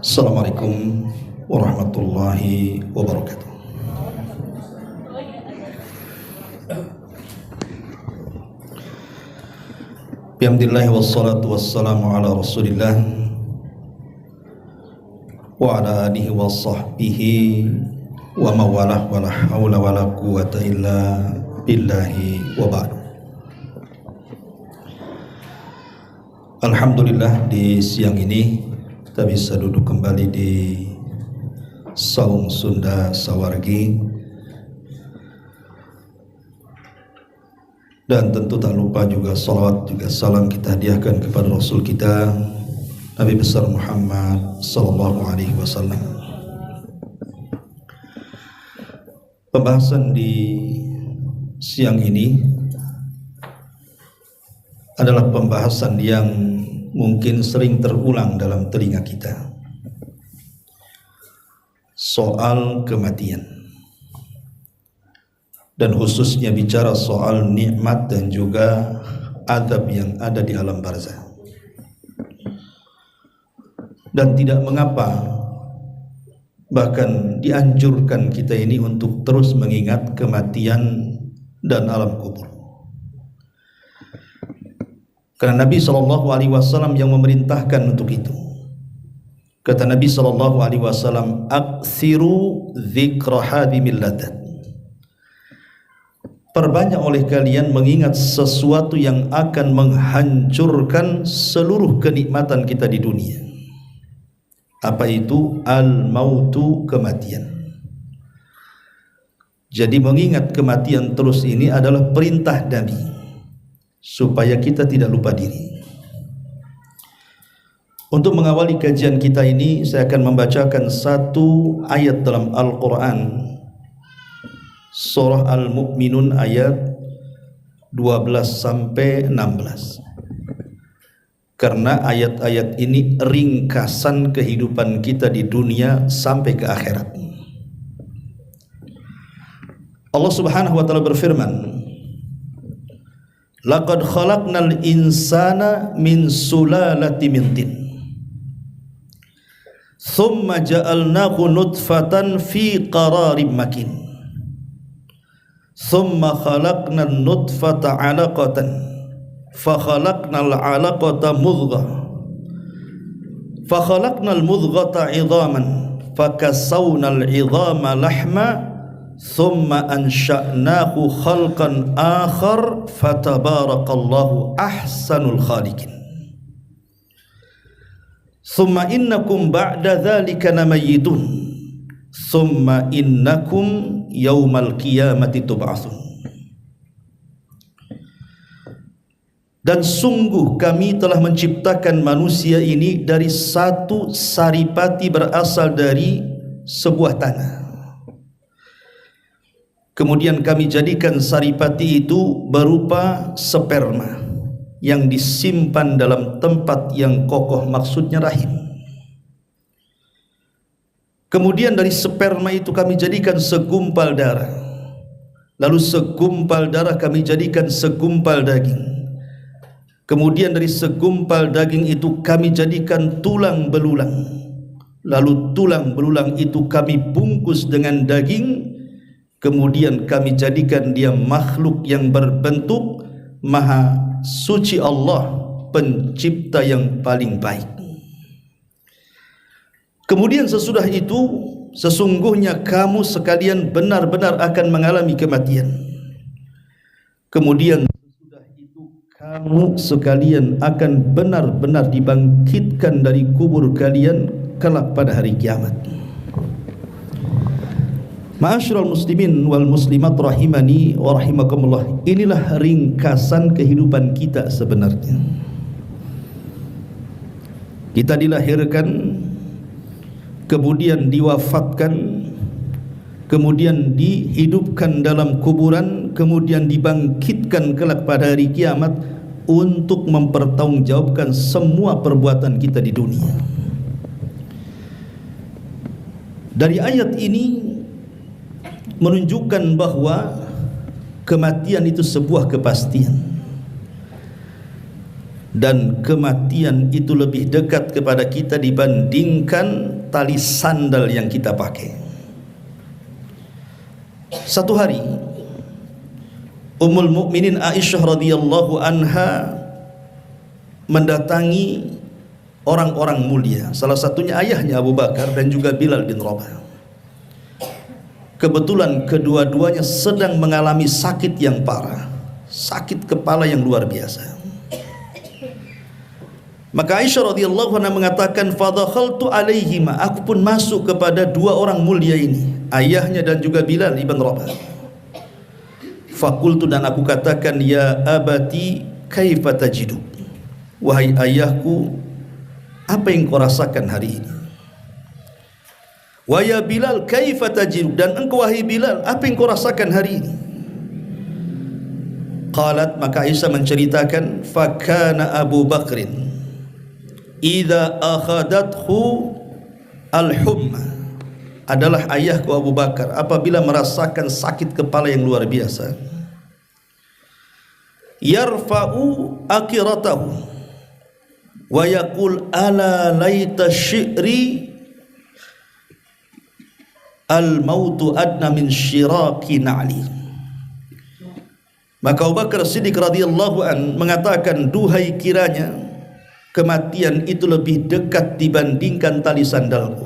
Assalamualaikum warahmatullahi wabarakatuh. Bihamdillah wassalatu wassalamu ala rasulillah wa ala alihi wa sahbihi wa mawalah wa la hawla wa la quwata illa billahi wa ba'du. Alhamdulillah, di siang ini kita bisa duduk kembali di Saung Sunda Sawargi, dan tentu tak lupa juga salawat juga salam kita hadiahkan kepada Rasul kita Nabi besar Muhammad sallallahu alaihi wasallam. Pembahasan di siang ini adalah pembahasan yang mungkin sering terulang dalam telinga kita, soal kematian, dan khususnya bicara soal nikmat dan juga azab yang ada di alam barzah. Dan tidak mengapa, bahkan dianjurkan kita ini untuk terus mengingat kematian dan alam kubur. Karena Nabi SAW yang memerintahkan untuk itu. Kata Nabi SAW, "Aksiru dzikra hadimil ladat." Perbanyak oleh kalian mengingat sesuatu yang akan menghancurkan seluruh kenikmatan kita di dunia. Apa itu? Al-mautu, kematian. Jadi mengingat kematian terus ini adalah perintah Nabi supaya kita tidak lupa diri. Untuk mengawali kajian kita ini, saya akan membacakan satu ayat dalam Al-Quran, Surah Al-Mu'minun ayat 12 sampai 16. Karena ayat-ayat ini ringkasan kehidupan kita di dunia sampai ke akhirat. Allah Subhanahu wa taala berfirman, "Laqad khalaqnal insana min sulalati min tin. Thumma ja'alnahu nutfatan fi qararin makin. Thumma khalaqnan nutfata 'alaqatan. Fa khalaqnal 'alaqata mudghah. Fa khalaqnal mudghata 'idhaman. Fa kasawnal 'idhama lahma. Thumma ansha'nahu khalqan akhar fatabarakallahu ahsanul khaliqin. Thumma innakum ba'da dhalika lamayitun. Thumma innakum yawmal qiyamati tub'atsun." Dan sungguh kami telah menciptakan manusia ini dari satu saripati berasal dari sebuah tanah. Kemudian kami jadikan saripati itu berupa sperma yang disimpan dalam tempat yang kokoh, maksudnya rahim. Kemudian dari sperma itu kami jadikan segumpal darah. Lalu segumpal darah kami jadikan segumpal daging. Kemudian dari segumpal daging itu kami jadikan tulang belulang. Lalu tulang belulang itu kami bungkus dengan daging. Kemudian kami jadikan dia makhluk yang berbentuk maha suci Allah, pencipta yang paling baik. Kemudian sesudah itu, sesungguhnya kamu sekalian benar-benar akan mengalami kematian. Kemudian sesudah itu kamu sekalian akan benar-benar dibangkitkan dari kubur kalian kelak pada hari kiamat. Ma'asyiral muslimin wal muslimat rahimani wa rahimakumullah. Inilah ringkasan kehidupan kita sebenarnya. Kita dilahirkan, kemudian diwafatkan, kemudian dihidupkan dalam kuburan, kemudian dibangkitkan kelak pada hari kiamat untuk mempertanggungjawabkan semua perbuatan kita di dunia. Dari ayat ini menunjukkan bahwa kematian itu sebuah kepastian. dan kematian itu lebih dekat kepada kita dibandingkan tali sandal yang kita pakai. Satu hari Ummul Mukminin Aisyah radhiyallahu anha mendatangi orang-orang mulia, salah satunya ayahnya Abu Bakar dan juga Bilal bin Rabah. Kebetulan kedua-duanya sedang mengalami sakit yang parah, sakit kepala yang luar biasa. Maka Aisyah radhiyallahu anha mengatakan, fadakhaltu alaihima, aku pun masuk kepada dua orang mulia ini, ayahnya dan juga Bilal ibn Rabah. Fakultu, dan aku katakan, ya abati kaifa tajidu, wahai ayahku, apa yang kau rasakan hari ini? Wa ya Bilal kaifa tajidu, dan engkau wahai Bilal, apa yang kau rasakan hari ini? Qalat, maka Aisyah menceritakan, fakana Abu Bakrin idza akhadathu al-humma, adalah ayahku Abu Bakar apabila merasakan sakit kepala yang luar biasa, yarfa'u akiratahu wa yaqul ala laita syi'ri al-mautu adna min syiraki na'li. Maka Abu Bakar Siddiq radhiyallahu an mengatakan, duhai kiranya kematian itu lebih dekat dibandingkan tali sandalku.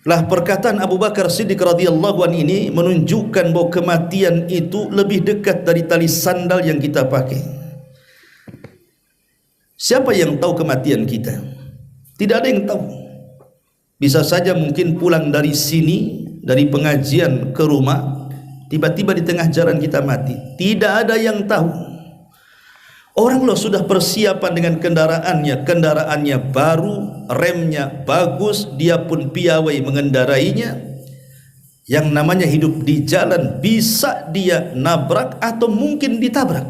Lah, perkataan Abu Bakar Siddiq radhiyallahu an ini menunjukkan bahwa kematian itu lebih dekat dari tali sandal yang kita pakai. Siapa yang tahu kematian kita? Tidak ada yang tahu. Bisa saja mungkin pulang dari sini, dari pengajian ke rumah, tiba-tiba di tengah jalan kita mati. Tidak ada yang tahu. Orang loh sudah persiapan dengan kendaraannya baru, remnya bagus, dia pun piawai mengendarainya. Yang namanya hidup di jalan, bisa dia nabrak atau mungkin ditabrak.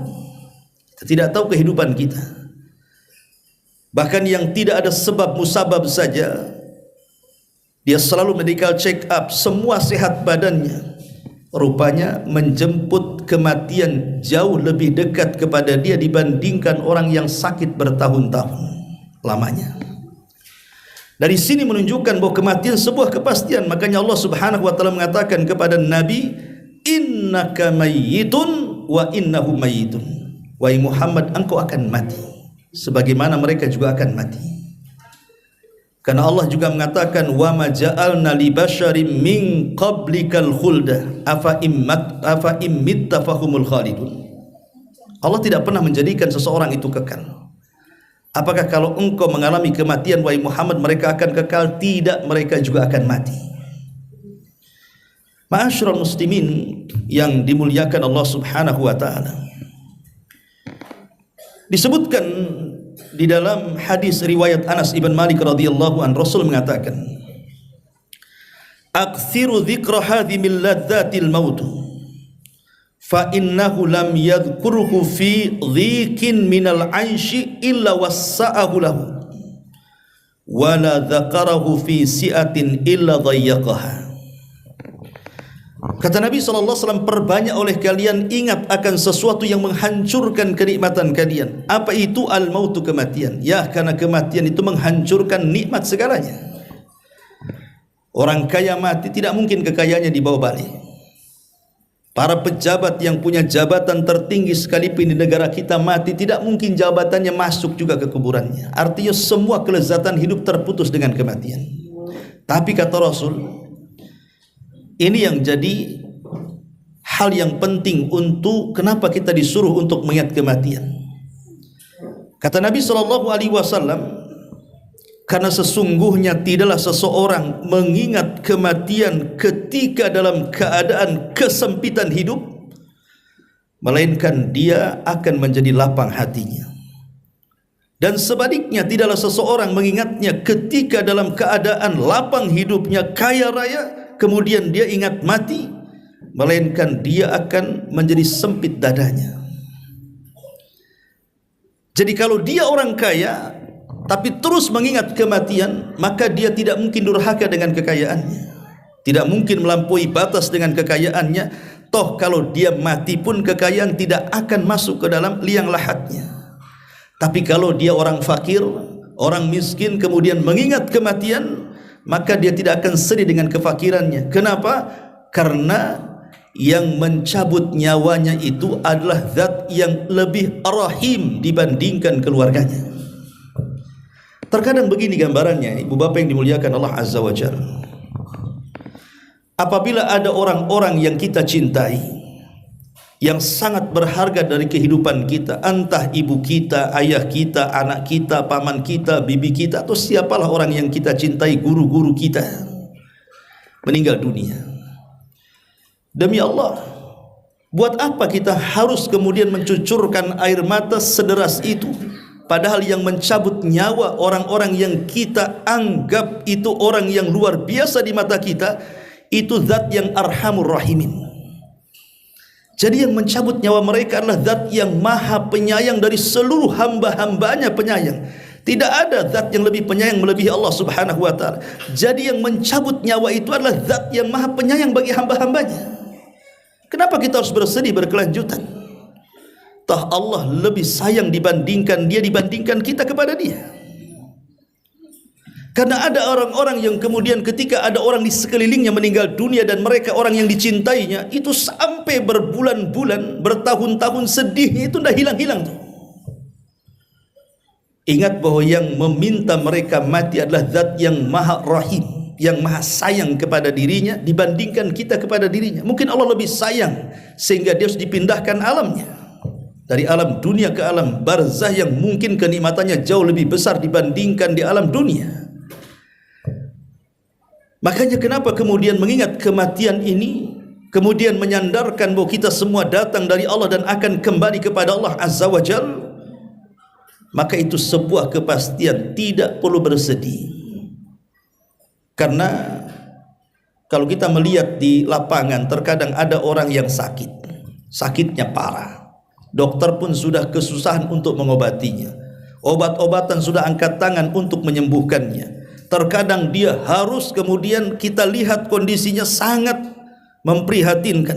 Kita tidak tahu kehidupan kita. Bahkan yang tidak ada sebab musabab saja, dia selalu medical check up, semua sehat badannya, rupanya menjemput kematian jauh lebih dekat kepada dia dibandingkan orang yang sakit bertahun-tahun lamanya. Dari sini menunjukkan bahwa kematian sebuah kepastian. Makanya Allah Subhanahu wa taala mengatakan kepada Nabi, innaka mayyitun wa innahum mayyitun, wahai Muhammad, engkau akan mati sebagaimana mereka juga akan mati. Karena Allah juga mengatakan, wa ma ja'alna li basyarin min qablikal khulda afa immitta fahumul khalidun. Allah tidak pernah menjadikan seseorang itu kekal. Apakah kalau engkau mengalami kematian wahai Muhammad mereka akan kekal? Tidak, mereka juga akan mati. Ma'asyiral muslimin yang dimuliakan Allah Subhanahu wa taala. Disebutkan di dalam hadis riwayat Anas ibn Malik radhiyallahu an, Rasul mengatakan, akthiru dzikra hadhimil ladzatil maut fa innahu lam yadhkurhu fi dhikin minal 'aishi illa wassa'ahu lahu wa la dzakarahu fi si'atin illa dhayyaqaha. Kata Nabi SAW, perbanyak oleh kalian ingat akan sesuatu yang menghancurkan kenikmatan kalian. Apa itu? Al-mautu, kematian. Ya, karena kematian itu menghancurkan nikmat segalanya. Orang kaya mati, tidak mungkin kekayaannya dibawa balik. Para pejabat yang punya jabatan tertinggi sekalipun di negara kita mati, tidak mungkin jabatannya masuk juga ke kuburannya. Artinya semua kelezatan hidup terputus dengan kematian. Tapi kata Rasul, ini yang jadi hal yang penting untuk kenapa kita disuruh untuk mengingat kematian. Kata Nabi SAW, karena sesungguhnya tidaklah seseorang mengingat kematian ketika dalam keadaan kesempitan hidup, melainkan dia akan menjadi lapang hatinya. Dan sebaliknya, tidaklah seseorang mengingatnya ketika dalam keadaan lapang hidupnya, kaya raya, kemudian dia ingat mati, melainkan dia akan menjadi sempit dadanya. Jadi kalau dia orang kaya tapi terus mengingat kematian, maka dia tidak mungkin durhaka dengan kekayaannya, tidak mungkin melampaui batas dengan kekayaannya, Toh kalau dia mati pun kekayaan tidak akan masuk ke dalam liang lahatnya. Tapi kalau dia orang fakir, orang miskin, kemudian mengingat kematian, maka dia tidak akan sedih dengan kefakirannya. Kenapa? Karena yang mencabut nyawanya itu adalah zat yang lebih rahim dibandingkan keluarganya. Terkadang begini gambarannya, ibu bapak yang dimuliakan Allah Azza wa Jalla. Apabila ada orang-orang yang kita cintai, yang sangat berharga dari kehidupan kita, entah ibu kita, ayah kita, anak kita, paman kita, bibi kita, atau siapalah orang yang kita cintai, guru-guru kita, meninggal dunia. Demi Allah, buat apa kita harus kemudian mencucurkan air mata sederas itu? Padahal yang mencabut nyawa orang-orang yang kita anggap itu orang yang luar biasa di mata kita, itu zat yang arhamur rahimin. Jadi yang mencabut nyawa mereka adalah zat yang maha penyayang dari seluruh hamba-hambanya penyayang. Tidak ada zat yang lebih penyayang melebihi Allah Subhanahu wa ta'ala. Jadi yang mencabut nyawa itu adalah zat yang maha penyayang bagi hamba-hambanya. Kenapa kita harus bersedih berkelanjutan? Toh Allah lebih sayang dibandingkan kita kepada dia. Karena ada orang-orang yang kemudian ketika ada orang di sekelilingnya meninggal dunia dan mereka orang yang dicintainya, itu sampai berbulan-bulan, bertahun-tahun sedihnya itu dah hilang-hilang tuh. Ingat bahwa yang meminta mereka mati adalah zat yang maha rahim, yang maha sayang kepada dirinya dibandingkan kita kepada dirinya. Mungkin Allah lebih sayang sehingga dia harus dipindahkan alamnya dari alam dunia ke alam barzah yang mungkin kenikmatannya jauh lebih besar dibandingkan di alam dunia. Makanya kenapa kemudian mengingat kematian ini, kemudian menyandarkan bahwa kita semua datang dari Allah dan akan kembali kepada Allah Azza wa Jal, maka itu sebuah kepastian, tidak perlu bersedih. Karena kalau kita melihat di lapangan, terkadang ada orang yang sakit, sakitnya parah, dokter pun sudah kesusahan untuk mengobatinya, obat-obatan sudah angkat tangan untuk menyembuhkannya. Terkadang dia harus kemudian kita lihat kondisinya sangat memprihatinkan.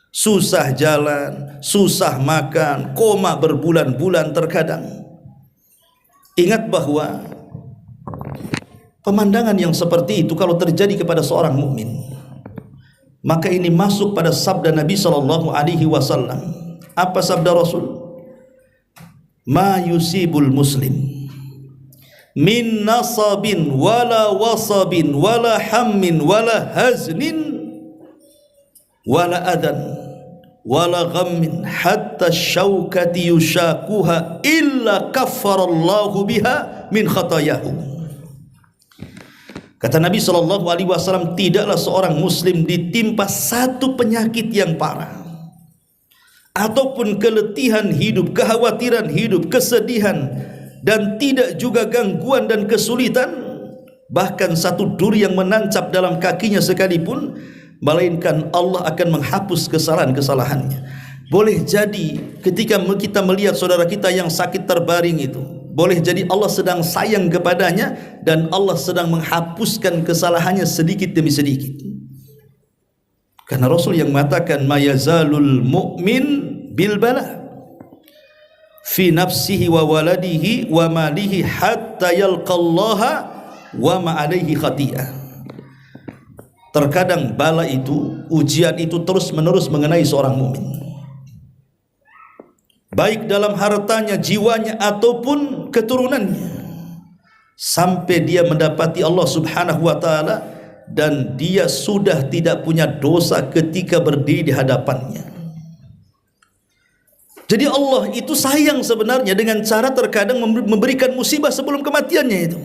Susah jalan, susah makan, koma berbulan-bulan terkadang. Ingat bahwa pemandangan yang seperti itu kalau terjadi kepada seorang mukmin, maka ini masuk pada sabda Nabi SAW. Apa sabda Rasul? Ma yusibul muslim min nasabin wala wasabin wala hammin wala haznin wala adan wala ghammin hatta syaukati yushakuha illa kaffarallahu biha min khatayahu. Kata Nabi SAW, tidaklah seorang muslim ditimpa satu penyakit yang parah ataupun keletihan hidup, kekhawatiran hidup, kesedihan, dan tidak juga gangguan dan kesulitan, bahkan satu duri yang menancap dalam kakinya sekalipun, melainkan Allah akan menghapus kesalahan-kesalahannya. Boleh jadi ketika kita melihat saudara kita yang sakit terbaring itu, boleh jadi Allah sedang sayang kepadanya dan Allah sedang menghapuskan kesalahannya sedikit demi sedikit. Karena Rasul yang mengatakan mayazalul mu'min bil bala fi nafsihi wa waladihi wa malihi hatta yalqallaha wa ma alaihi khati'ah. Terkadang bala itu, ujian itu terus menerus mengenai seorang mukmin, baik dalam hartanya, jiwanya ataupun keturunannya, sampai dia mendapati Allah Subhanahu wa ta'ala dan dia sudah tidak punya dosa ketika berdiri di hadapannya. Jadi Allah itu sayang sebenarnya dengan cara terkadang memberikan musibah sebelum kematiannya itu.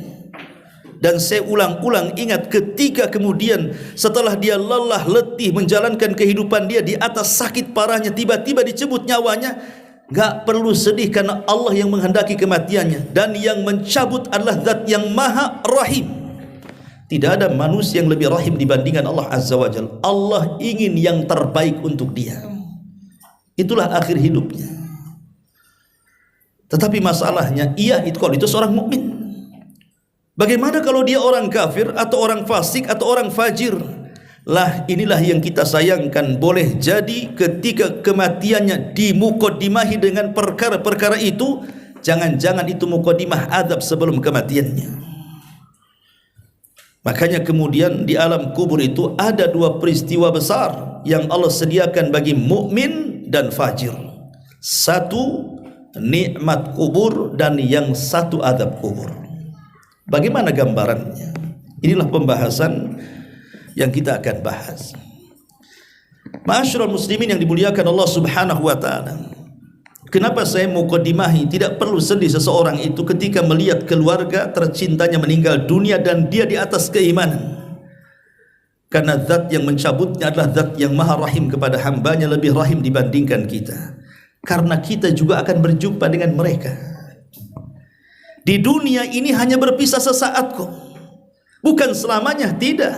Dan saya ulang-ulang ingat ketika kemudian setelah dia lelah letih menjalankan kehidupan dia di atas sakit parahnya, tiba-tiba dicabut nyawanya, gak perlu sedih karena Allah yang menghendaki kematiannya. Dan yang mencabut adalah zat yang maha rahim. Tidak ada manusia yang lebih rahim dibandingkan Allah Azza wa Jalla. Allah ingin yang terbaik untuk dia. Itulah akhir hidupnya. Tetapi masalahnya, itu kalau itu seorang mukmin. Bagaimana kalau dia orang kafir atau orang fasik atau orang fajir? lah inilah yang kita sayangkan. Boleh jadi ketika kematiannya dimukodimahi dengan perkara-perkara itu, jangan-jangan itu mukodimah adab sebelum kematiannya. Makanya kemudian di alam kubur itu ada dua peristiwa besar yang Allah sediakan bagi mukmin dan fajir. Satu nikmat kubur dan yang satu adab kubur. Bagaimana gambarannya? Inilah pembahasan yang kita akan bahas. Ma'asyiral muslimin yang dimuliakan Allah Subhanahu wa taala. Kenapa saya muqaddimahi? Tidak perlu sedih seseorang itu ketika melihat keluarga tercintanya meninggal dunia dan dia di atas keimanan. Karena zat yang mencabutnya adalah zat yang maha rahim kepada hambanya, lebih rahim dibandingkan kita. Karena kita juga akan berjumpa dengan mereka. Di dunia ini hanya berpisah sesaat kok. Bukan selamanya, tidak.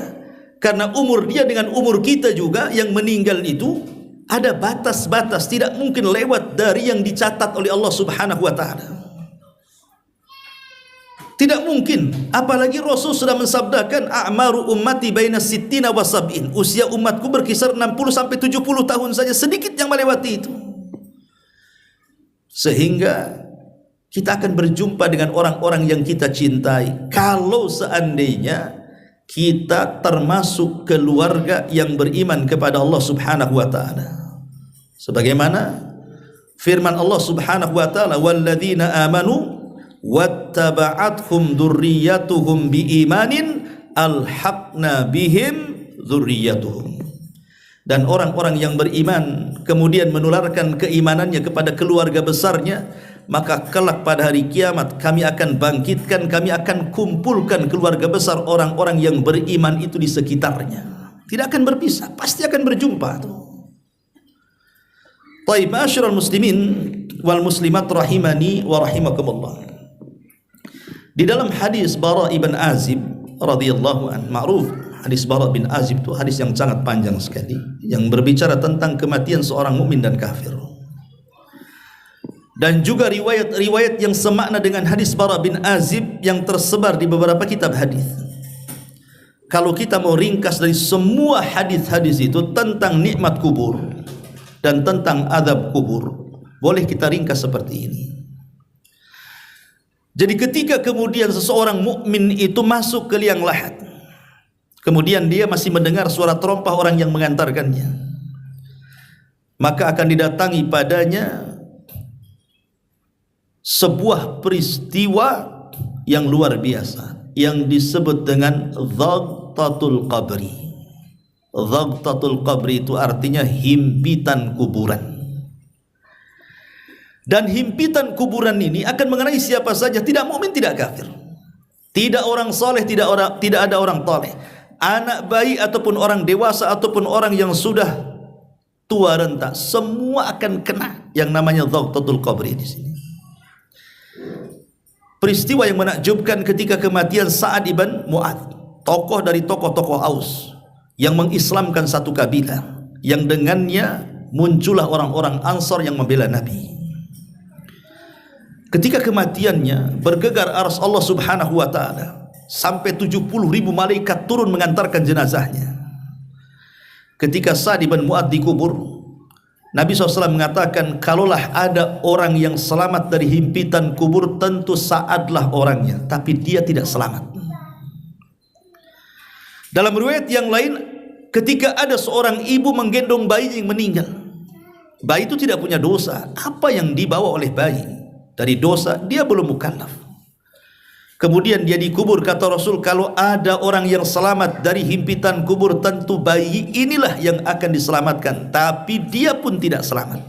Karena umur dia dengan umur kita juga yang meninggal itu ada batas-batas, tidak mungkin lewat dari yang dicatat oleh Allah Subhanahu wa taala. Tidak mungkin, apalagi Rasul sudah mensabdakan a'maru ummati baina sittina wa sab'in. Usia umatku berkisar 60 sampai 70 tahun saja, sedikit yang melewati itu. Sehingga kita akan berjumpa dengan orang-orang yang kita cintai. Kalau seandainya kita termasuk keluarga yang beriman kepada Allah Subhanahu wa taala. Sebagaimana firman Allah Subhanahu wa taala, "Walladzina amanu wattaba'athum dzurriyyatuhum biimanin alhaqna bihim dzurriyyatuhum." Dan orang-orang yang beriman kemudian menularkan keimanannya kepada keluarga besarnya, maka kelak pada hari kiamat kami akan bangkitkan, kami akan kumpulkan keluarga besar orang-orang yang beriman itu di sekitarnya. Tidak akan berpisah, pasti akan berjumpa. Taib, ma'asyiral muslimin wal muslimat rahimani wa rahimakumullah. Di dalam hadis Bara ibn Azib radhiyallahu an, ma'ruf hadis Bara bin Azib itu hadis yang sangat panjang sekali, yang berbicara tentang kematian seorang mukmin dan kafir. Dan juga riwayat-riwayat yang semakna dengan hadis Bara bin Azib yang tersebar di beberapa kitab hadis. Kalau kita mau ringkas dari semua hadis-hadis itu tentang nikmat kubur dan tentang azab kubur, boleh kita ringkas seperti ini. Jadi ketika kemudian seseorang mukmin itu masuk ke liang lahat, kemudian dia masih mendengar suara terompah orang yang mengantarkannya, maka akan didatangi padanya sebuah peristiwa yang luar biasa yang disebut dengan dhaghtatul qabri. Dhaghtatul qabri itu artinya himpitan kuburan. Dan himpitan kuburan ini akan mengenai siapa saja, tidak mukmin, tidak kafir, tidak orang saleh, tidak ada orang toleh, anak bayi ataupun orang dewasa ataupun orang yang sudah tua renta, semua akan kena yang namanya dhaghtatul qabri di sini. Peristiwa yang menakjubkan ketika kematian Sa'ad ibn Mu'adz, tokoh dari tokoh-tokoh Aus yang mengislamkan satu kabilah, yang dengannya muncullah orang-orang Ansar yang membela Nabi. Ketika kematiannya bergegar arsy Allah Subhanahu wa taala, sampai 70.000 malaikat turun mengantarkan jenazahnya. Ketika Sa'ad ibn Mu'adz dikubur, Nabi SAW mengatakan, kalaulah ada orang yang selamat dari himpitan kubur, tentu Sa'adlah orangnya, tapi dia tidak selamat. Dalam riwayat yang lain, ketika ada seorang ibu menggendong bayi yang meninggal, bayi itu tidak punya dosa. Apa yang dibawa oleh bayi dari dosa, dia belum mukallaf. Kemudian dia dikubur, kata Rasul, kalau ada orang yang selamat dari himpitan kubur, tentu bayi inilah yang akan diselamatkan, tapi dia pun tidak selamat.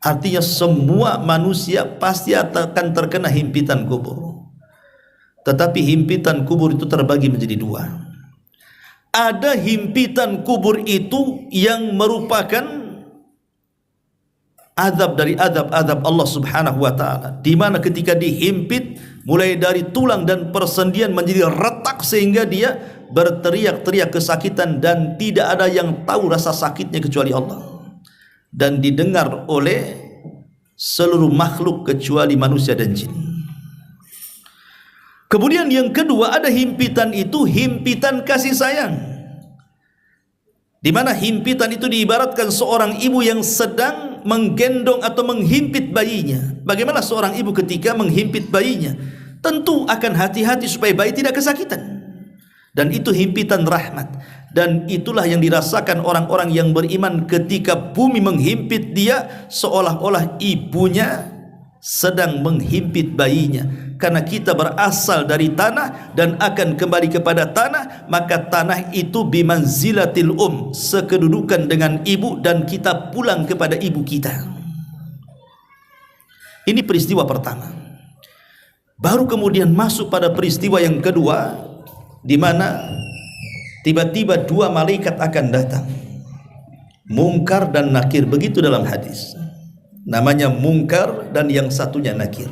Artinya semua manusia pasti akan terkena himpitan kubur. Tetapi himpitan kubur itu terbagi menjadi dua. Ada himpitan kubur itu yang merupakan azab dari azab-azab Allah Subhanahu wa taala, di mana ketika dihimpit mulai dari tulang dan persendian menjadi retak sehingga dia berteriak-teriak kesakitan dan tidak ada yang tahu rasa sakitnya kecuali Allah, dan didengar oleh seluruh makhluk kecuali manusia dan jin. Kemudian yang kedua, ada himpitan itu himpitan kasih sayang. di mana himpitan itu diibaratkan seorang ibu yang sedang menggendong atau menghimpit bayinya. Bagaimana seorang ibu ketika menghimpit bayinya? Tentu akan hati-hati supaya bayi tidak kesakitan. Dan itu himpitan rahmat. Dan itulah yang dirasakan orang-orang yang beriman ketika bumi menghimpit dia, seolah-olah ibunya sedang menghimpit bayinya. Karena kita berasal dari tanah dan akan kembali kepada tanah, maka tanah itu bimanzilatil sekedudukan dengan ibu, dan kita pulang kepada ibu kita. Ini peristiwa pertama. Baru kemudian masuk pada peristiwa yang kedua, di mana tiba-tiba dua malaikat akan datang, Munkar dan Nakir. Begitu dalam hadis, namanya Munkar dan yang satunya Nakir.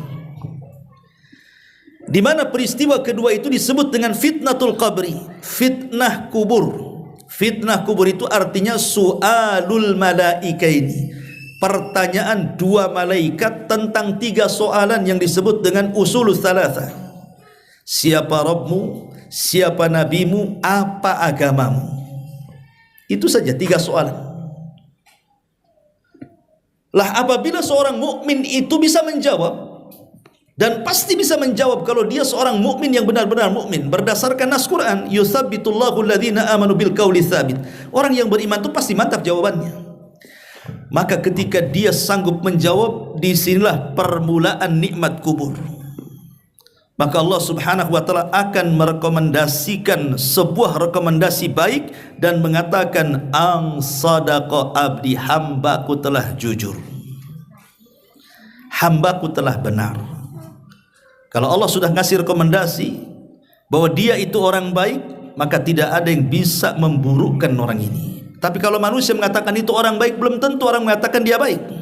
Di mana peristiwa kedua itu disebut dengan fitnatul qabri, fitnah kubur. Fitnah kubur itu artinya su'alul malaikaini, pertanyaan dua malaikat tentang tiga soalan yang disebut dengan usulul thalatha. Siapa Rabbmu, siapa nabimu, apa agamamu? Itu saja tiga soalan. Lah apabila seorang mukmin itu bisa menjawab, dan pasti bisa menjawab kalau dia seorang mukmin yang benar-benar mukmin berdasarkan nas Quran, yutsabbitullahu alladhina amanu bil qauli tsabit. Orang yang beriman itu pasti mantap jawabannya. Maka ketika dia sanggup menjawab, disinilah permulaan nikmat kubur. Maka Allah Subhanahu wa taala akan merekomendasikan sebuah rekomendasi baik dan mengatakan, ang sadaqa abdi, hambaku telah jujur, hambaku telah benar. Kalau Allah sudah ngasih rekomendasi bahwa dia itu orang baik, maka tidak ada yang bisa memburukkan orang ini. Tapi kalau manusia mengatakan itu orang baik, belum tentu orang mengatakan dia baik.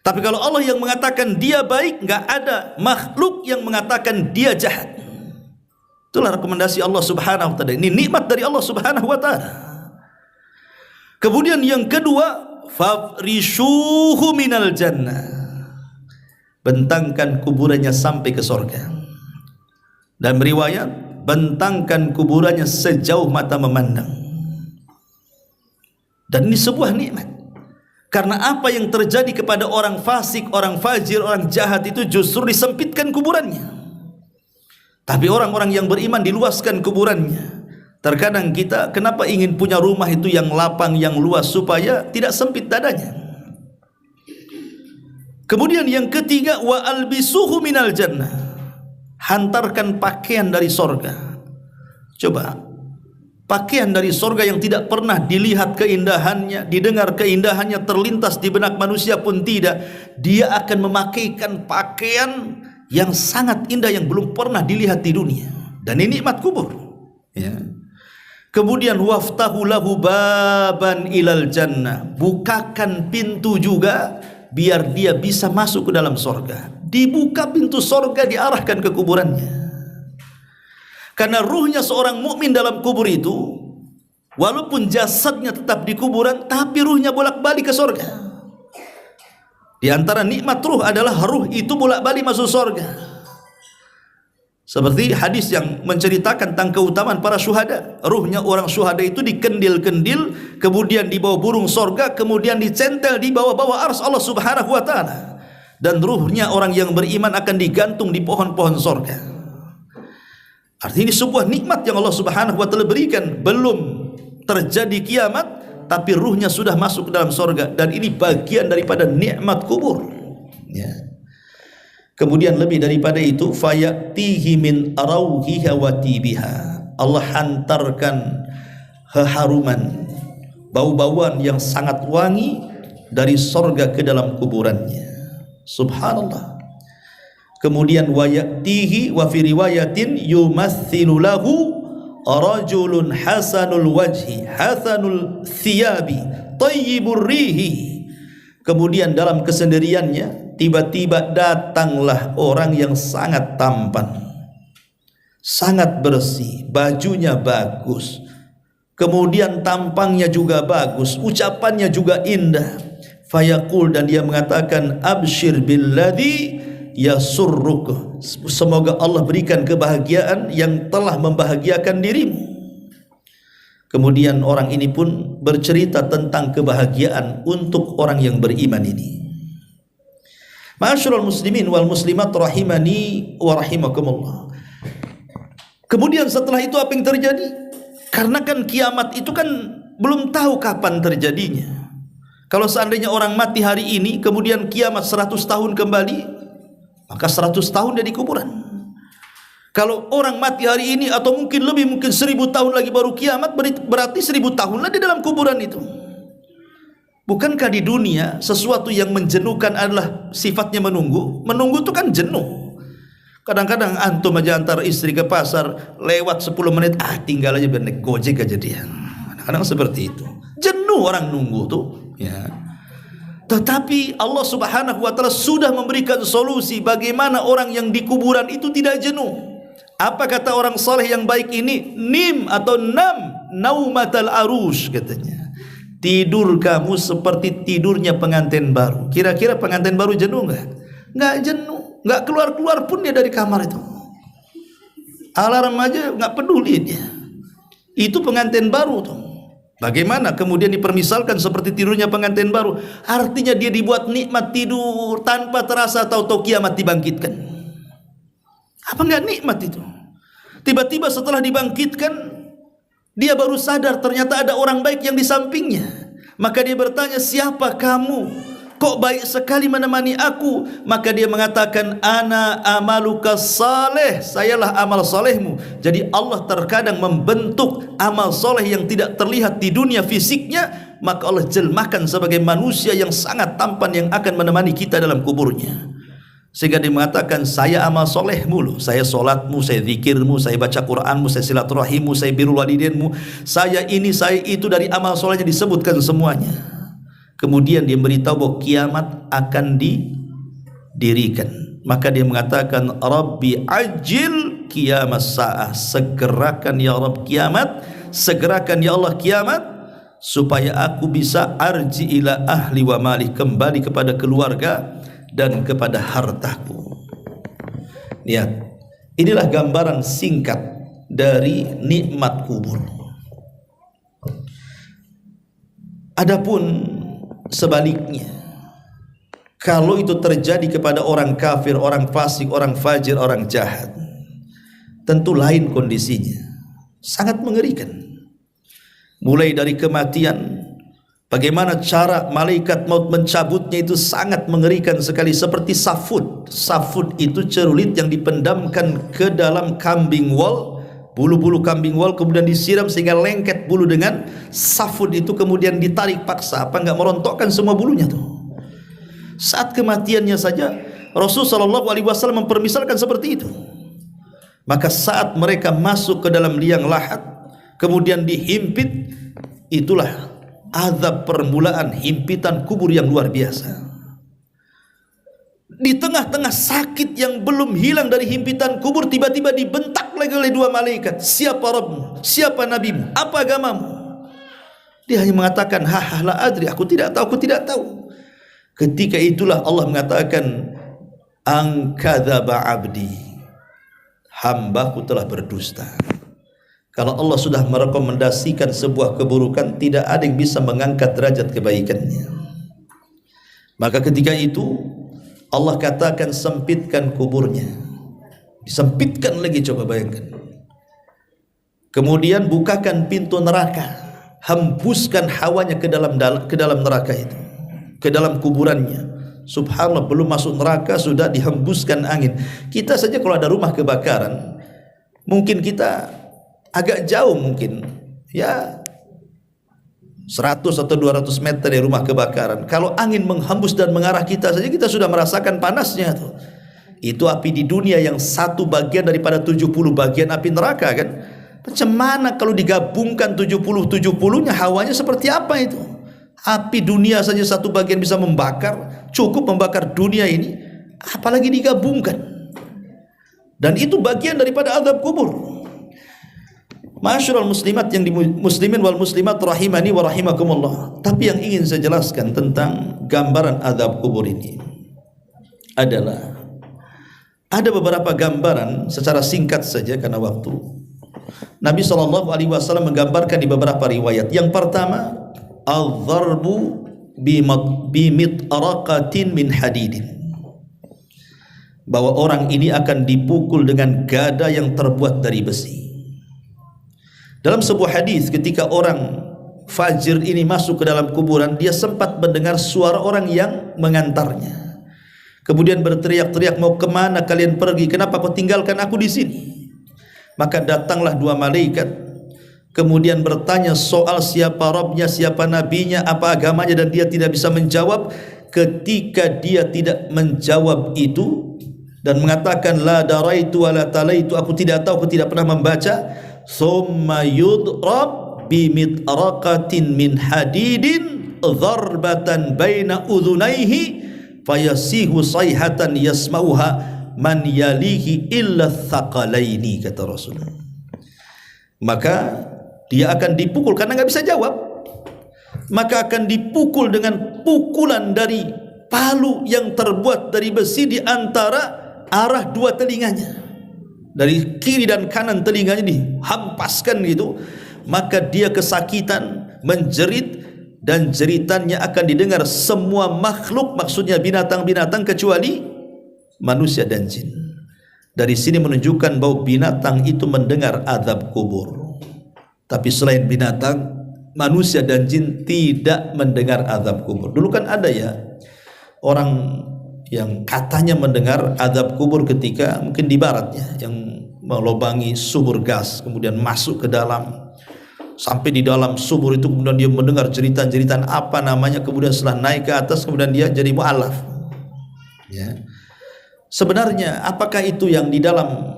Tapi kalau Allah yang mengatakan dia baik, enggak ada makhluk yang mengatakan dia jahat. Itulah rekomendasi Allah Subhanahu wa taala. Ini nikmat dari Allah Subhanahu wa taala. Kemudian yang kedua, fafrishuhu minal jannah, bentangkan kuburannya sampai ke sorga. Dan beriwayat, bentangkan kuburannya sejauh mata memandang. Dan ini sebuah nikmat. Karena apa yang terjadi kepada orang fasik, orang fajir, orang jahat itu justru disempitkan kuburannya. Tapi orang-orang yang beriman diluaskan kuburannya. Terkadang kita kenapa ingin punya rumah itu yang lapang, yang luas, supaya tidak sempit dadanya. Kemudian yang ketiga, wa albisuhu minal jannah, hantarkan pakaian dari sorga. Coba, pakaian dari sorga yang tidak pernah dilihat keindahannya, didengar keindahannya, terlintas di benak manusia pun tidak. Dia akan memakaikan pakaian yang sangat indah yang belum pernah dilihat di dunia. Dan ini nikmat kubur, ya. Kemudian waftahu lahu baban ilal jannah, bukakan pintu juga biar dia bisa masuk ke dalam sorga. Dibuka pintu sorga, diarahkan ke kuburannya. Karena ruhnya seorang mukmin dalam kubur itu, walaupun jasadnya tetap di kuburan, tapi ruhnya bolak-balik ke sorga. Di antara nikmat ruh adalah ruh itu bolak-balik masuk sorga. Seperti hadis yang menceritakan tentang keutamaan para syuhada. Ruhnya orang syuhada itu dikendil-kendil, kemudian dibawa burung sorga, kemudian dicentel di bawah-bawah arsy Allah Subhanahu wa taala. Dan ruhnya orang yang beriman akan digantung di pohon-pohon sorga. Artinya ini sebuah nikmat yang Allah Subhanahu wa taala berikan. Belum terjadi kiamat, tapi ruhnya sudah masuk ke dalam sorga. Dan ini bagian daripada nikmat kubur, ya. Kemudian lebih daripada itu, fayatihi min arauhiha wa tibiha, Allah hantarkan keharuman, bau-bauan yang sangat wangi dari sorga ke dalam kuburannya. Subhanallah. Kemudian wayatihi wa fi riwayatin yumathilu lahu rajulun hasanul wajhi hasanul thiyabi tayyibur rihi. Kemudian dalam kesendiriannya tiba-tiba datanglah orang yang sangat tampan, sangat bersih, bajunya bagus, kemudian tampangnya juga bagus, ucapannya juga indah. Fayaqul, dan dia mengatakan, abshir billadhi yasurruk, semoga Allah berikan kebahagiaan yang telah membahagiakan dirimu. Kemudian orang ini pun bercerita tentang kebahagiaan untuk orang yang beriman ini. Ma'asyiral muslimin wal muslimat rahimani wa rahimakumullah. Kemudian setelah itu apa yang terjadi? Karena kan kiamat itu kan belum tahu kapan terjadinya. Kalau seandainya orang mati hari ini kemudian kiamat 100 tahun kembali, maka 100 tahun dia di kuburan. Kalau orang mati hari ini atau mungkin lebih, mungkin 1000 tahun lagi baru kiamat, berarti 1000 tahun lah di dalam kuburan itu. Bukankah di dunia sesuatu yang menjenuhkan adalah sifatnya menunggu? Menunggu itu kan jenuh. Kadang-kadang antum aja antar istri ke pasar, lewat 10 menit, tinggal aja biar naik Gojek aja dia. Kadang-kadang seperti itu. Jenuh orang nunggu tuh, ya. Tetapi Allah Subhanahu wa taala sudah memberikan solusi bagaimana orang yang di kuburan itu tidak jenuh. Apa kata orang saleh yang baik ini? Nim atau naumatal arush katanya. Tidur kamu seperti tidurnya pengantin baru. Kira-kira pengantin baru jenuh enggak? Enggak jenuh, enggak keluar-keluar pun dia dari kamar itu. Alarm aja enggak peduli dia. Itu pengantin baru tuh. Bagaimana kemudian dipermisalkan seperti tidurnya pengantin baru? Artinya dia dibuat nikmat tidur tanpa terasa tahu-tahu kiamat dibangkitkan. Apa enggak nikmat itu? Tiba-tiba setelah dibangkitkan, dia baru sadar ternyata ada orang baik yang di sampingnya. Maka dia bertanya, siapa kamu? Kok baik sekali menemani aku? Maka dia mengatakan, ana amaluka saleh, sayalah amal solehmu. Jadi Allah terkadang membentuk amal soleh yang tidak terlihat di dunia fisiknya, maka Allah jelmahkan sebagai manusia yang sangat tampan yang akan menemani kita dalam kuburnya. Sehingga dia mengatakan, saya amal solehmu loh, saya solatmu, saya zikirmu, saya baca Quranmu, saya silaturahimmu, saya birrul walidainmu, saya ini, saya itu, dari amal solehnya disebutkan semuanya. Kemudian dia beritahu bahwa kiamat akan didirikan. Maka dia mengatakan, Rabbi ajil kiamat sa'ah, segerakan ya Rabb kiamat, segerakan ya Allah kiamat, supaya aku bisa arji ila ahli wa mali, kembali kepada keluarga dan kepada hartaku. Lihat, inilah gambaran singkat dari nikmat kubur. Adapun sebaliknya, kalau itu terjadi kepada orang kafir, orang fasik, orang fajir, orang jahat, tentu lain kondisinya. Sangat mengerikan. Mulai dari kematian, bagaimana cara malaikat maut mencabutnya itu sangat mengerikan sekali, seperti safud. Safud itu cerulit yang dipendamkan ke dalam kambing wol, bulu-bulu kambing wol, kemudian disiram sehingga lengket bulu dengan safud itu, kemudian ditarik paksa, apa enggak merontokkan semua bulunya tuh. Saat kematiannya saja Rasulullah SAW mempermisalkan seperti itu. Maka saat mereka masuk ke dalam liang lahat, kemudian dihimpit, itulah azab permulaan himpitan kubur yang luar biasa. Di tengah-tengah sakit yang belum hilang dari himpitan kubur, tiba-tiba dibentak lagi oleh dua malaikat. Siapa Rabbmu? Siapa Nabimu? Apa agamamu? Dia hanya mengatakan, la adri, aku tidak tahu, aku tidak tahu. Ketika itulah Allah mengatakan, angkadzaba abdi, hambaku telah berdusta. Kalau Allah sudah merekomendasikan sebuah keburukan, tidak ada yang bisa mengangkat derajat kebaikannya. Maka ketika itu Allah katakan, sempitkan kuburnya. Disempitkan lagi, coba bayangkan. Kemudian bukakan pintu neraka, hembuskan hawanya ke dalam neraka itu, ke dalam kuburannya. Subhanallah, belum masuk neraka sudah dihembuskan angin. Kita saja kalau ada rumah kebakaran, mungkin kita agak jauh, mungkin ya 100 atau 200 meter dari rumah kebakaran. Kalau angin menghembus dan mengarah kita saja, kita sudah merasakan panasnya tuh. Itu api di dunia yang satu bagian daripada 70 bagian api neraka kan. Macam mana kalau digabungkan 70-70-nya, hawanya seperti apa itu? Api dunia saja satu bagian bisa membakar, cukup membakar dunia ini, apalagi digabungkan. Dan itu bagian daripada azab kubur. Ma'asyiral muslimat yang muslimin wal muslimat rahimani wa rahimakumullah. Tapi yang ingin saya jelaskan tentang gambaran azab kubur ini adalah ada beberapa gambaran secara singkat saja karena waktu. Nabi SAW menggambarkan di beberapa riwayat. Yang pertama, al-dharbu bimit'araqatin min hadidin, bahwa orang ini akan dipukul dengan gada yang terbuat dari besi. Dalam sebuah hadis, ketika orang fajir ini masuk ke dalam kuburan, dia sempat mendengar suara orang yang mengantarnya. Kemudian berteriak-teriak, mau kemana kalian pergi? Kenapa kau tinggalkan aku di sini? Maka datanglah dua malaikat, kemudian bertanya soal siapa Rabbnya, siapa nabinya, apa agamanya, dan dia tidak bisa menjawab. Ketika dia tidak menjawab itu dan mengatakan la daraitu wa la talaitu, aku tidak tahu, aku tidak pernah membaca, summa yudrab bimit'araqatin min hadidin dharbatan baina udhunaihi fayasihu sayhatan yasmauha man yalihi illa thaqalaini, kata Rasul. Maka dia akan dipukul karena nggak bisa jawab, maka akan dipukul dengan pukulan dari palu yang terbuat dari besi di antara arah dua telinganya, dari kiri dan kanan telinganya dihampaskan gitu. Maka dia kesakitan, menjerit, dan jeritannya akan didengar semua makhluk, maksudnya binatang-binatang kecuali manusia dan jin. Dari sini menunjukkan bahwa binatang itu mendengar azab kubur. Tapi selain binatang, manusia dan jin tidak mendengar azab kubur. Dulu kan ada ya orang yang katanya mendengar azab kubur ketika mungkin di barat ya, yang melobangi sumur gas, kemudian masuk ke dalam, sampai di dalam sumur itu, kemudian dia mendengar jeritan-jeritan apa namanya, kemudian setelah naik ke atas, kemudian dia jadi mu'alaf ya. Sebenarnya apakah itu yang di dalam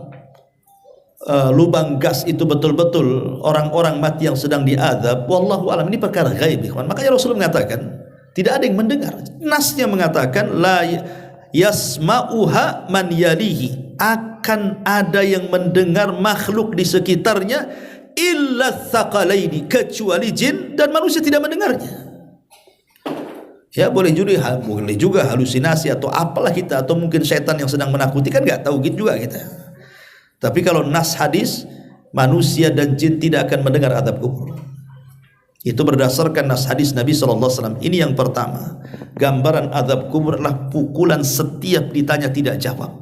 lubang gas itu betul-betul orang-orang mati yang sedang diazab? Wallahu alam, ini perkara gaib. Makanya Rasulullah mengatakan tidak ada yang mendengar. Nasnya mengatakan la yasma'uha man yalihi, akan ada yang mendengar makhluk di sekitarnya, illa thaqalaini, kecuali jin dan manusia tidak mendengarnya. Ya boleh juga halusinasi atau apalah kita, atau mungkin setan yang sedang menakuti, kan nggak tahu gitu juga kita. Tapi kalau nas hadis, manusia dan jin tidak akan mendengar azab kubur. Itu berdasarkan nas hadis Nabi SAW. Ini yang pertama, gambaran azab kubur adalah pukulan setiap ditanya tidak jawab.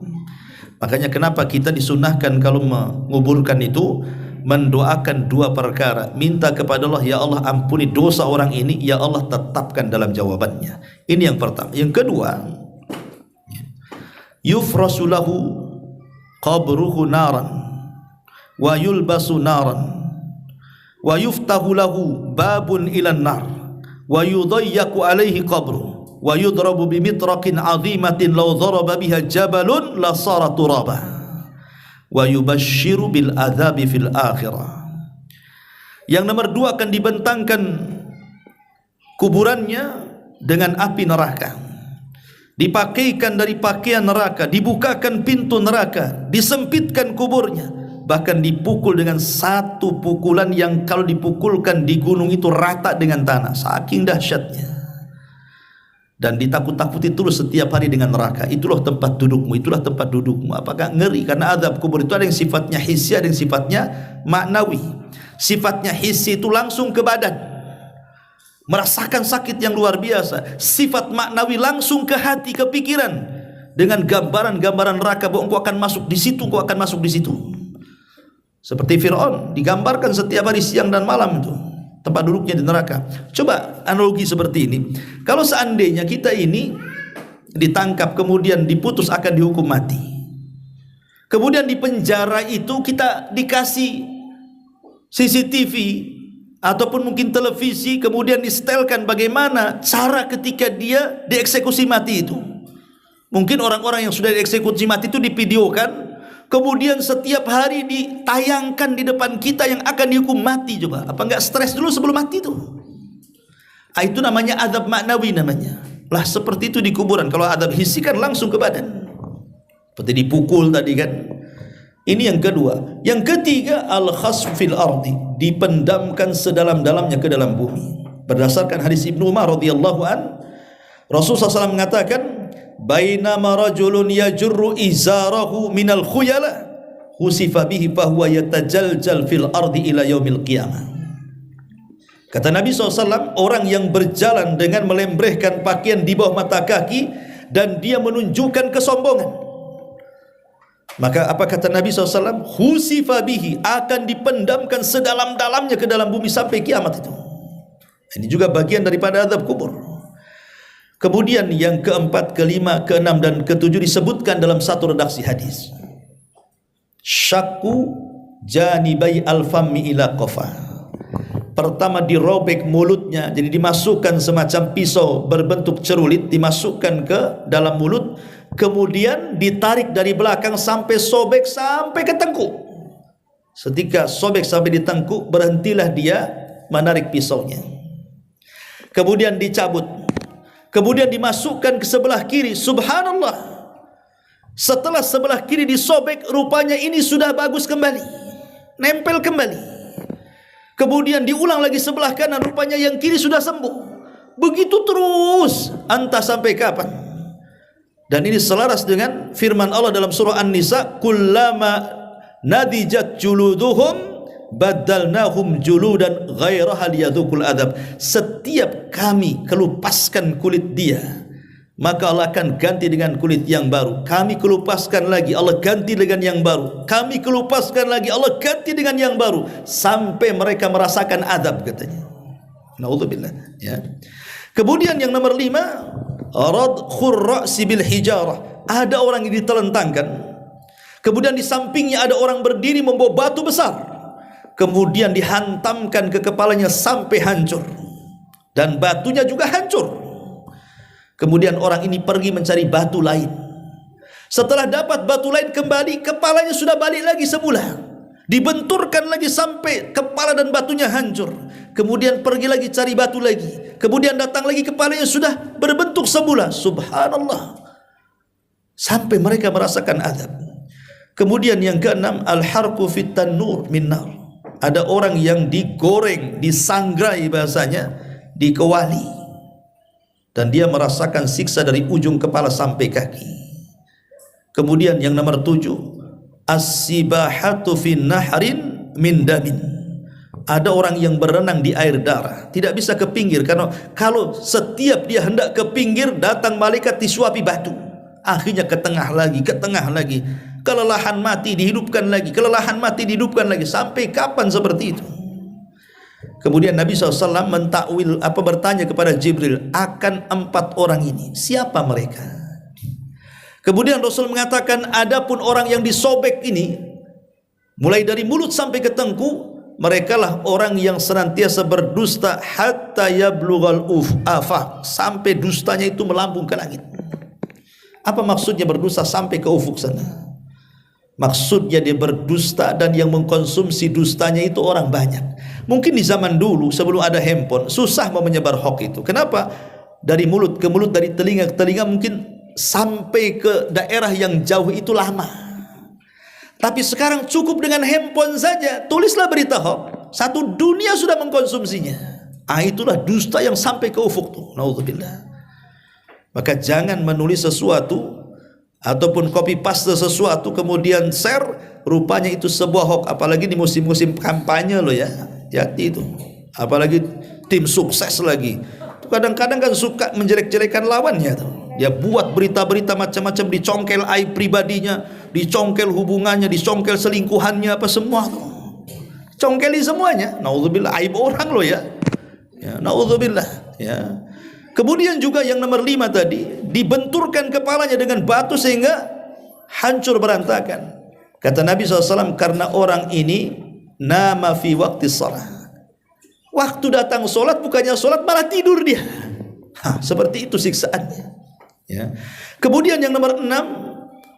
Makanya kenapa kita disunahkan kalau menguburkan itu mendoakan dua perkara, minta kepada Allah, ya Allah ampuni dosa orang ini, ya Allah tetapkan dalam jawabannya. Ini yang pertama. Yang kedua, yufrasulahu qabruhu naran wa yulbasu naran wa yuftahu lahu babun ilan nar wa yudayyaku alaihi qabru wa yudrabu bimitraqin azimatin law dharaba biha jabalun la sara turaba wa yubashshiru bil adzabi fil akhirah. Yang nomor dua, akan dibentangkan kuburannya dengan api neraka, dipakaikan dari pakaian neraka, dibukakan pintu neraka, disempitkan kuburnya, bahkan dipukul dengan satu pukulan yang kalau dipukulkan di gunung itu rata dengan tanah, saking dahsyatnya. Dan ditakut-takuti terus setiap hari dengan neraka. Itulah tempat dudukmu, itulah tempat dudukmu. Apakah ngeri? Karena azab kubur itu ada yang sifatnya hissi, ada yang sifatnya maknawi. Sifatnya hissi itu langsung ke badan, merasakan sakit yang luar biasa. Sifat maknawi langsung ke hati, ke pikiran, dengan gambaran-gambaran neraka, bahwa engkau akan masuk di situ, engkau akan masuk di situ. Seperti Fir'aun digambarkan setiap hari siang dan malam itu tempat duduknya di neraka. Coba analogi seperti ini. Kalau seandainya kita ini ditangkap, kemudian diputus akan dihukum mati, kemudian di penjara itu kita dikasih CCTV ataupun mungkin televisi, kemudian disetelkan bagaimana cara ketika dia dieksekusi mati itu. Mungkin orang-orang yang sudah dieksekusi mati itu divideokan, kemudian setiap hari ditayangkan di depan kita yang akan dihukum mati. Coba, apa enggak stres dulu sebelum mati itu? Itu namanya azab maknawi namanya. Lah seperti itu di kuburan. Kalau azab hissi kan langsung ke badan, seperti dipukul tadi kan. Ini yang kedua. Yang ketiga, al-khasf fil ardi, dipendamkan sedalam-dalamnya ke dalam bumi. Berdasarkan hadis Ibnu Umar radhiyallahu an, Rasulullah SAW mengatakan, bainama rajulun yajurru izarahu minal khuyala husifa bihi fahuwa yatajaljal fil ardi ila yaumil qiyamah. Kata Nabi SAW, orang yang berjalan dengan melembrehkan pakaian di bawah mata kaki dan dia menunjukkan kesombongan, maka apa kata Nabi SAW? Husifa bihi, akan dipendamkan sedalam-dalamnya ke dalam bumi sampai kiamat itu. Ini juga bagian daripada azab kubur. Kemudian yang keempat, kelima, keenam, dan ketujuh disebutkan dalam satu redaksi hadis. Syakku janibai al-fammi ila qafa. Pertama dirobek mulutnya, jadi dimasukkan semacam pisau berbentuk cerulit, dimasukkan ke dalam mulut, kemudian ditarik dari belakang sampai sobek sampai ke tengkuk. Ketika sobek sampai di tengkuk, berhentilah dia menarik pisaunya. Kemudian dicabut, kemudian dimasukkan ke sebelah kiri. Subhanallah, setelah sebelah kiri disobek, rupanya ini sudah bagus kembali, nempel kembali. Kemudian diulang lagi sebelah kanan, rupanya yang kiri sudah sembuh. Begitu terus, entah sampai kapan. Dan ini selaras dengan firman Allah dalam surah An-Nisa, kullama nadijat juluduhum badalnahum juludan ghairaha liyadzuqul adab. Setiap kami kelupaskan kulit dia, maka Allah akan ganti dengan kulit yang baru. Kami kelupaskan lagi, Allah ganti dengan yang baru. Kami kelupaskan lagi, Allah ganti dengan yang baru, sampai mereka merasakan adab, katanya. Naudzubillah, ya. Kemudian yang nomor 5, radkhur ra'si bil hijarah. Ada orang yang ditelentangkan, kemudian di sampingnya ada orang berdiri membawa batu besar, kemudian dihantamkan ke kepalanya sampai hancur, dan batunya juga hancur. Kemudian orang ini pergi mencari batu lain. Setelah dapat batu lain kembali, kepalanya sudah balik lagi semula, dibenturkan lagi sampai kepala dan batunya hancur. Kemudian pergi lagi cari batu lagi, kemudian datang lagi, kepalanya sudah berbentuk semula. Subhanallah, sampai mereka merasakan azab. Kemudian yang keenam, al-harqu fit tanur min nar. Ada orang yang digoreng, disangrai, bahasanya dikewali, dan dia merasakan siksa dari ujung kepala sampai kaki. Kemudian yang nomor 7, as-sibahatu fin nahrin min damin. Ada orang yang berenang di air darah, tidak bisa ke pinggir, karena kalau setiap dia hendak ke pinggir, datang malaikat disuapi batu. Akhirnya ke tengah lagi, ke tengah lagi. Kelelahan mati, dihidupkan lagi, kelelahan mati, dihidupkan lagi. Sampai kapan seperti itu? Kemudian Nabi SAW mentakwil, bertanya kepada Jibril akan 4 orang ini, siapa mereka? Kemudian Rasul mengatakan, adapun orang yang disobek ini, mulai dari mulut sampai ke tengkuk, merekalah orang yang senantiasa berdusta hatta yablughal afaq, sampai dustanya itu melambung ke langit. Apa maksudnya berdusta sampai ke ufuk sana? Maksudnya dia berdusta, dan yang mengkonsumsi dustanya itu orang banyak. Mungkin di zaman dulu sebelum ada handphone susah mau menyebar hoax itu. Kenapa? Dari mulut ke mulut, dari telinga ke telinga, mungkin sampai ke daerah yang jauh itu lama. Tapi sekarang cukup dengan handphone saja, tulislah berita hoax, satu dunia sudah mengkonsumsinya. Itulah dusta yang sampai ke ufuk tuh. Naudzubillah. Maka jangan menulis sesuatu ataupun copy paste sesuatu kemudian share, rupanya itu sebuah hoax. Apalagi di musim-musim kampanye loh ya, hati itu. Apalagi tim sukses lagi, kadang-kadang kan suka menjelek-jelekan lawannya tuh. Dia buat berita-berita macam-macam, dicongkel aib pribadinya, dicongkel hubungannya, dicongkel selingkuhannya, apa semua tuh. Congkeli semuanya. Naudzubillah, aib orang loh ya. Ya, naudzubillah ya. Kemudian juga yang nomor 5 tadi, dibenturkan kepalanya dengan batu sehingga hancur berantakan. Kata Nabi SAW, karena orang ini nama fi waqti shalah. Waktu datang solat, bukannya solat malah tidur dia. Seperti itu siksaannya. Ya. Kemudian yang nomor 6,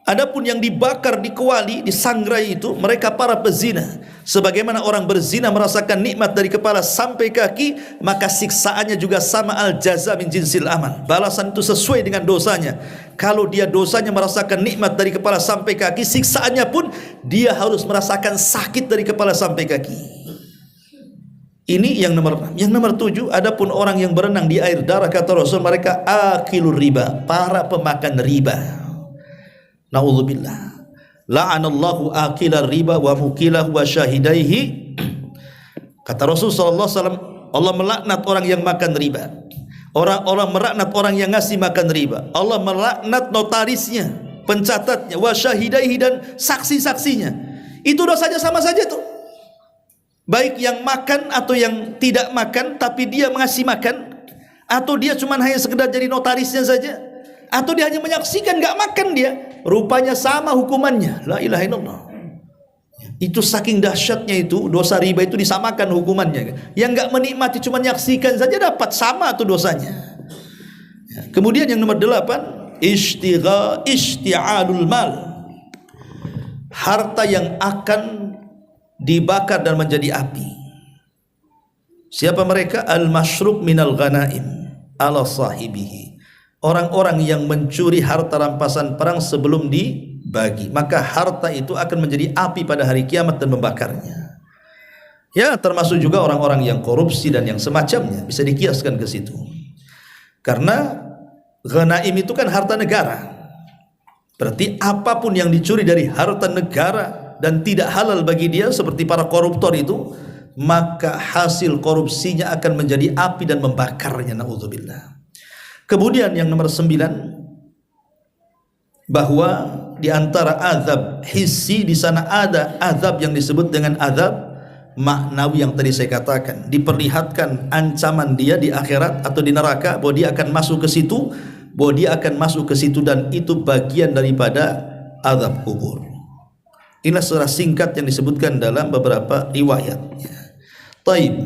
adapun yang dibakar, dikewali, disangrai itu, mereka para pezina. Sebagaimana orang berzina merasakan nikmat dari kepala sampai kaki, maka siksaannya juga sama, al jaza min jinsil amal. Balasan itu sesuai dengan dosanya. Kalau dia dosanya merasakan nikmat dari kepala sampai kaki, siksaannya pun dia harus merasakan sakit dari kepala sampai kaki. Ini yang nomor 6. Yang nomor 7, adapun orang yang berenang di air darah, kata Rasul, mereka akilur riba, para pemakan riba. Naudzubillah. la'anallahu akilar riba wa mukilahu wa syahidaihi. Kata Rasul sallallahu alaihi wasallam, Allah melaknat orang yang makan riba. Orang melaknat orang yang ngasih makan riba. Allah melaknat notarisnya, pencatatnya, wa syahidaihi, dan saksi-saksinya. Itu dosanya sama saja tuh. Baik yang makan atau yang tidak makan tapi dia ngasih makan, atau dia cuma hanya sekedar jadi notarisnya saja, atau dia hanya menyaksikan nggak makan, dia rupanya sama hukumannya. La ilaha illallah. Itu saking dahsyatnya itu dosa riba, itu disamakan hukumannya. Yang nggak menikmati cuma menyaksikan saja dapat sama tuh dosanya. Kemudian yang nomor 8, isti'alul mal, harta yang akan dibakar dan menjadi api. Siapa mereka? Al-masyruk minal ghanaim ala sahibihi, orang-orang yang mencuri harta rampasan perang sebelum dibagi, maka harta itu akan menjadi api pada hari kiamat dan membakarnya. Ya, termasuk juga orang-orang yang korupsi dan yang semacamnya, bisa dikiaskan ke situ. Karena ghanaim itu kan harta negara. Berarti apapun yang dicuri dari harta negara dan tidak halal bagi dia, seperti para koruptor itu, maka hasil korupsinya akan menjadi api dan membakarnya. Na'udzubillah. Kemudian yang nomor 9, bahwa di antara azab hissi di sana ada azab yang disebut dengan azab maknawi yang tadi saya katakan. Diperlihatkan ancaman dia di akhirat atau di neraka, bahwa dia akan masuk ke situ, dan itu bagian daripada azab kubur. Inilah secara singkat yang disebutkan dalam beberapa riwayat. Taib.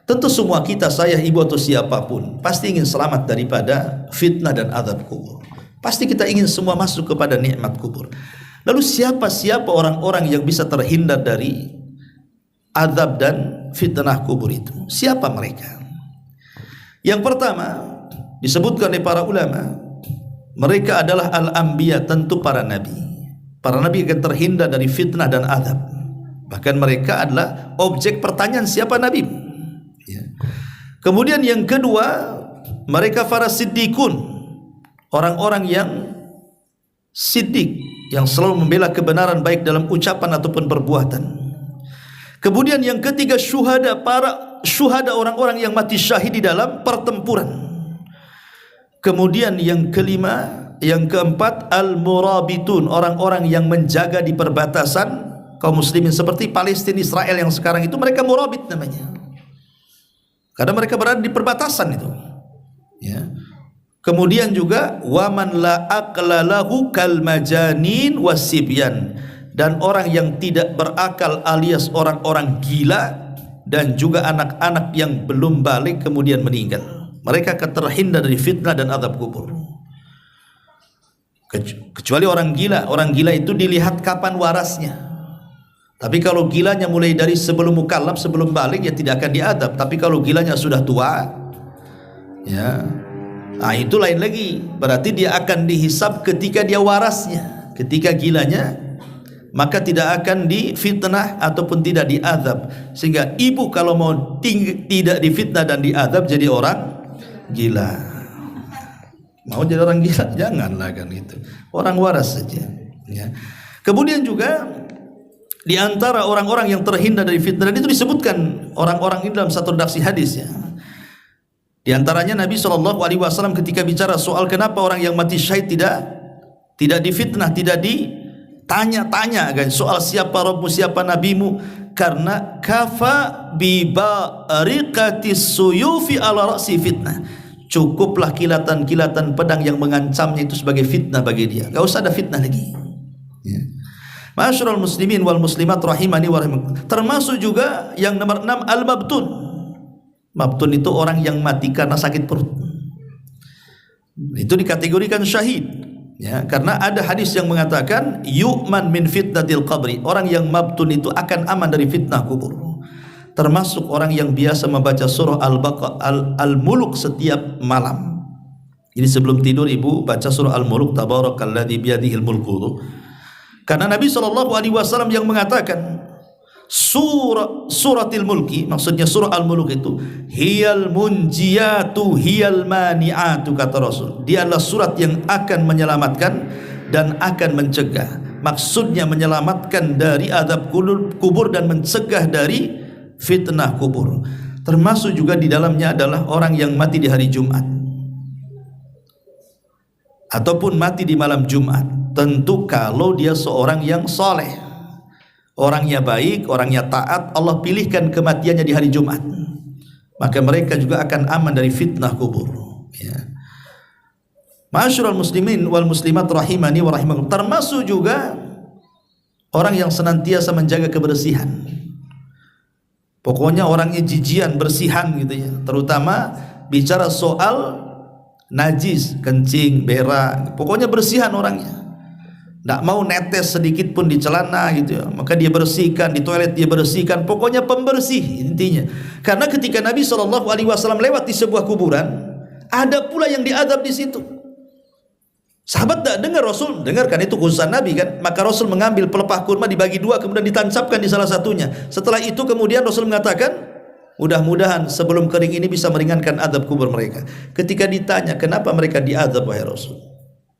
Tentu semua kita, saya, ibu atau siapapun, pasti ingin selamat daripada fitnah dan azab kubur. Pasti kita ingin semua masuk kepada nikmat kubur. Lalu siapa orang-orang yang bisa terhindar dari azab dan fitnah kubur itu? Siapa mereka? Yang pertama disebutkan oleh para ulama, mereka adalah al-anbiya, tentu para nabi. Para nabi akan terhindar dari fitnah dan azab. Bahkan mereka adalah objek pertanyaan, siapa nabi? Ya. Kemudian yang kedua, mereka para siddiqun, orang-orang yang siddiq, yang selalu membela kebenaran baik dalam ucapan ataupun perbuatan. Kemudian yang ketiga, syuhada, para syuhada, orang-orang yang mati syahid di dalam pertempuran. Kemudian yang kelima, yang keempat, al-murabitun, orang-orang yang menjaga di perbatasan kaum muslimin, seperti Palestina, Israel yang sekarang itu, mereka murabit namanya, karena mereka berada di perbatasan itu. Ya. Kemudian juga waman la aqla lahu kal majanin wasibyan, dan orang yang tidak berakal alias orang-orang gila, dan juga anak-anak yang belum balik kemudian meninggal. Mereka akan terhindar dari fitnah dan azab kubur. Kecuali orang gila. Orang gila itu dilihat kapan warasnya. Tapi kalau gilanya mulai dari sebelum mukallaf, sebelum balik, ya tidak akan diadab. Tapi kalau gilanya sudah tua, ya, nah itu lain lagi. Berarti dia akan dihisab ketika dia warasnya. Ketika gilanya, maka tidak akan difitnah ataupun tidak diadab. Sehingga ibu kalau mau tidak difitnah dan diadab, jadi orang gila. Mau jadi orang gila, janganlah kan itu. Orang waras saja. Ya. Kemudian juga di antara orang-orang yang terhindar dari fitnah, dan itu disebutkan orang-orang ini dalam satu redaksi hadis. Ya. Di antaranya Nabi SAW ketika bicara soal kenapa orang yang mati syahid tidak difitnah, tidak ditanya-tanya kan soal siapa Rabbu, siapa nabimu, karena kafa bi bariqatis suyufi ala ra'si fitnah. Cukuplah kilatan-kilatan pedang yang mengancamnya itu sebagai fitnah bagi dia. Gak usah ada fitnah lagi. Ya. Ma'asyiral muslimin wal muslimat rahimani wa rahimakumullah. Termasuk juga yang nomor 6, al-mabtun. Mabtun itu orang yang mati karena sakit perut. Itu dikategorikan syahid. Ya, karena ada hadis yang mengatakan yu'man min fitnatil qabri. Orang yang mabtun itu akan aman dari fitnah kubur. Termasuk orang yang biasa membaca surah Al-Muluk setiap malam. Jadi sebelum tidur ibu baca surah Al-Muluk, tabarakalladzi biyadihil mulku. Karena Nabi SAW yang mengatakan suratil mulki, maksudnya surah Al-Muluk itu hiyal munjiyatu hiyal mani'atu, kata Rasul. Dia adalah surat yang akan menyelamatkan dan akan mencegah. maksudnya menyelamatkan dari azab kubur dan mencegah dari fitnah kubur. Termasuk juga di dalamnya adalah orang yang mati di hari Jumat ataupun mati di malam Jumat. Tentu kalau dia seorang yang soleh, orangnya baik, orangnya taat, Allah pilihkan kematiannya di hari Jumat, maka mereka juga akan aman dari fitnah kubur, ya. Ma'asyiral muslimin wal muslimat rahimani wa rahimakumullah, termasuk juga orang yang senantiasa menjaga kebersihan. Pokoknya orangnya jijian, bersihan gitu ya. Terutama bicara soal najis, kencing, berak, pokoknya bersihan orangnya. Tidak mau netes sedikit pun di celana gitu ya. Maka dia bersihkan, di toilet dia bersihkan. Pokoknya pembersih intinya. Karena ketika Nabi SAW lewat di sebuah kuburan, ada pula yang diadab di situ. Sahabat tak dengar, Rasul dengarkan, itu khususan Nabi kan. Maka Rasul mengambil pelepah kurma, dibagi dua, kemudian ditancapkan di salah satunya. Setelah itu kemudian Rasul mengatakan, mudah-mudahan sebelum kering ini bisa meringankan adab kubur mereka. Ketika ditanya kenapa mereka diadab wahai Rasul,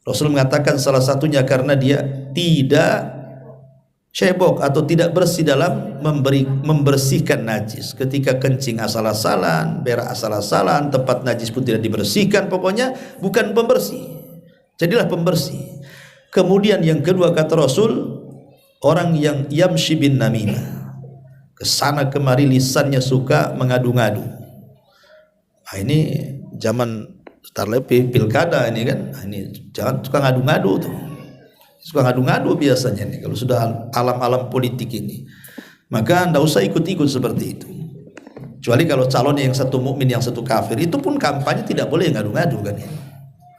Rasul mengatakan salah satunya karena dia tidak cebok atau tidak bersih dalam membersihkan najis. Ketika kencing asal-asalan, berak asal-asalan, tempat najis pun tidak dibersihkan, pokoknya bukan pembersih. Jadilah pembersih. Kemudian yang kedua kata Rasul, orang yang yamshi bin namimah, kesana kemari lisannya suka mengadu-ngadu. Nah, ini zaman sebentar lebih pilkada ini kan. Nah, ini jangan suka ngadu-ngadu tuh. Suka ngadu-ngadu biasanya nih kalau sudah alam-alam politik ini. Maka anda usah ikut-ikut seperti itu. Kecuali kalau calonnya yang satu mukmin yang satu kafir, itu pun kampanye tidak boleh ngadu-ngadu kan ya.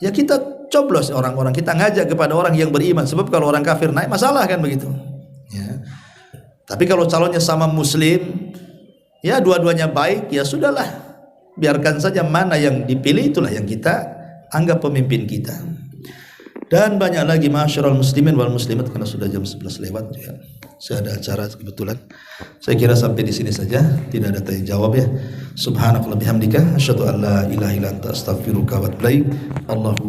Ya kita coblos orang-orang, kita ngajak kepada orang yang beriman, sebab kalau orang kafir naik masalah kan begitu ya. Tapi kalau calonnya sama muslim, ya dua-duanya baik, ya sudahlah, biarkan saja mana yang dipilih itulah yang kita anggap pemimpin kita. Dan banyak lagi ma'asyiral muslimin wal muslimat, karena sudah jam 11 lewat ya. Saya ada acara kebetulan. Saya kira sampai di sini saja, tidak ada tanya jawab ya. Subhanakallahumma bihamdika asyhadu an la ilaha illa anta astaghfiruka wa atubu ilaik. Allahu